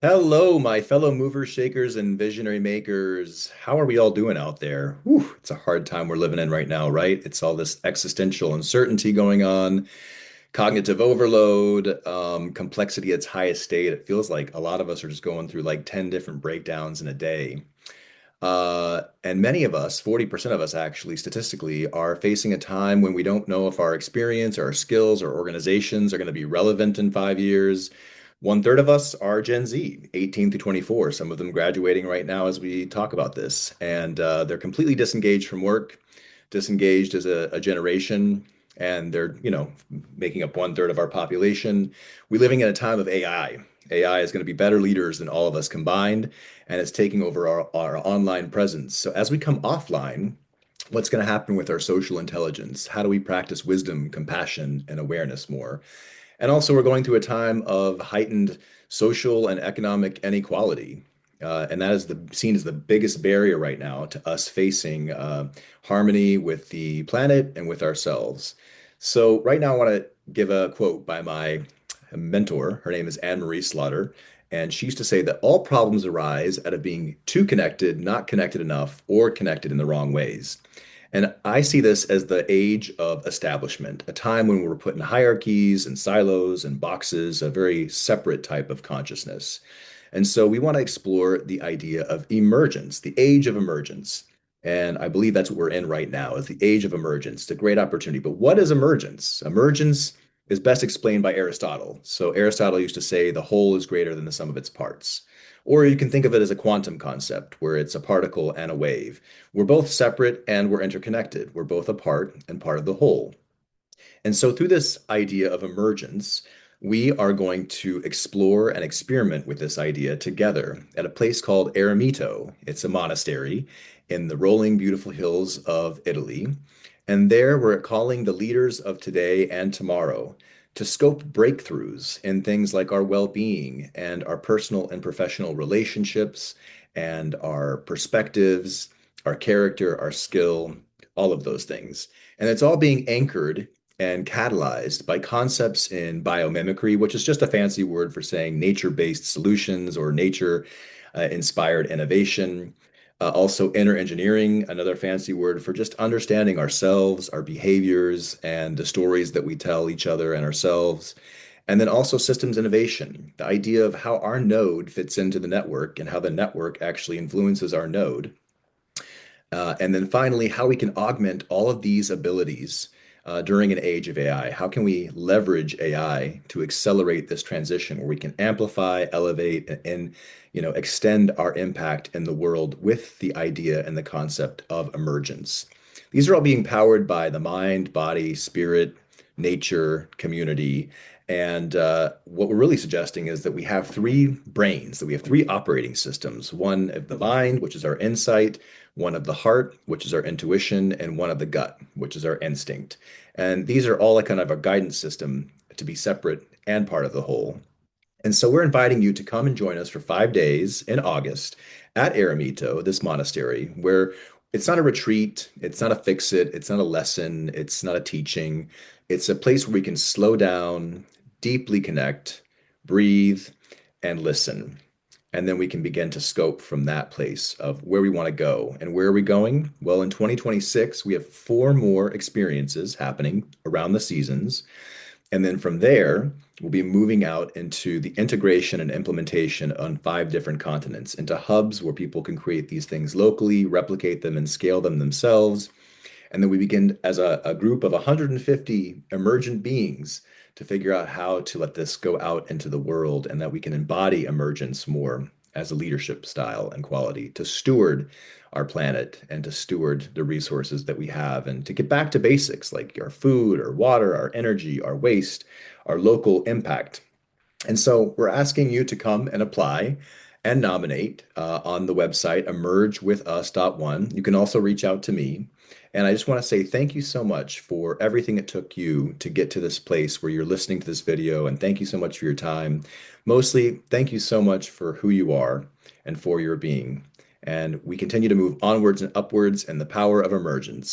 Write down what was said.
Hello, my fellow movers, shakers, and visionary makers. How are we all doing out there? Whew, it's a hard time we're living in right now, right? It's all this existential uncertainty going on, cognitive overload, complexity at its highest state. It feels like a lot of us are just going through like 10 different breakdowns in a day. And many of us, 40% of us actually, statistically, are facing a time when we don't know if our experience, or our skills, or organizations are going to be relevant in 5 years. One third of us are Gen Z, 18 to 24, some of them graduating right now as we talk about this. And they're completely disengaged from work, disengaged as a generation, and they're, making up one third of our population. We're living in a time of AI. AI is going to be better leaders than all of us combined, and it's taking over our online presence. So as we come offline, what's going to happen with our social intelligence? How do we practice wisdom, compassion, and awareness more? And also, we're going through a time of heightened social and economic inequality. And that is seen as the biggest barrier right now to us facing harmony with the planet and with ourselves. So, right now, I want to give a quote by my mentor. Her name is Anne Marie Slaughter. And she used to say that all problems arise out of being too connected, not connected enough, or connected in the wrong ways. And I see this as the age of establishment, a time when we're put in hierarchies and silos and boxes, a very separate type of consciousness. And so we want to explore the idea of emergence, the age of emergence. And I believe that's what we're in right now, is the age of emergence, the great opportunity. But what is emergence? Emergence is best explained by Aristotle. So Aristotle used to say the whole is greater than the sum of its parts. Or you can think of it as a quantum concept, where it's a particle and a wave. We're both separate and we're interconnected. We're both a part and part of the whole. And so, through this idea of emergence, we are going to explore and experiment with this idea together at a place called Eremito. It's a monastery in the rolling, beautiful hills of Italy. And there we're calling the leaders of today and tomorrow to scope breakthroughs in things like our well being and our personal and professional relationships and our perspectives, our character, our skill, all of those things. And it's all being anchored and catalyzed by concepts in biomimicry, which is just a fancy word for saying nature-based solutions or nature-inspired innovation. Also, inner engineering, another fancy word for just understanding ourselves, our behaviors, and the stories that we tell each other and ourselves. And then also systems innovation, the idea of how our node fits into the network and how the network actually influences our node. And then finally, how we can augment all of these abilities during an age of AI. How can we leverage AI to accelerate this transition where we can amplify, elevate, and extend our impact in the world with the idea and the concept of emergence? These are all being powered by the mind, body, spirit, nature, community. And what we're really suggesting is that we have three brains, that we have three operating systems: one of the mind, which is our insight, one of the heart, which is our intuition, and one of the gut, which is our instinct. And these are all a kind of a guidance system to be separate and part of the whole. And so we're inviting you to come and join us for 5 days in August at Eremito, this monastery, where it's not a retreat, it's not a fix it, it's not a lesson, it's not a teaching. It's a place where we can slow down, deeply connect, breathe, and listen. And then we can begin to scope from that place of where we want to go. And where are we going? Well, in 2026, we have four more experiences happening around the seasons. And then from there, we'll be moving out into the integration and implementation on five different continents, into hubs where people can create these things locally, replicate them, and scale them themselves. And then we begin as a group of 150 emergent beings to figure out how to let this go out into the world and that we can embody emergence more as a leadership style and quality to steward our planet and to steward the resources that we have and to get back to basics like our food, our water, our energy, our waste, our local impact. And so we're asking you to come and apply and nominate on the website emergewithus.one. You can also reach out to me. And I just want to say thank you so much for everything it took you to get to this place where you're listening to this video. And thank you so much for your time. Mostly, thank you so much for who you are and for your being. And we continue to move onwards and upwards in the power of emergence.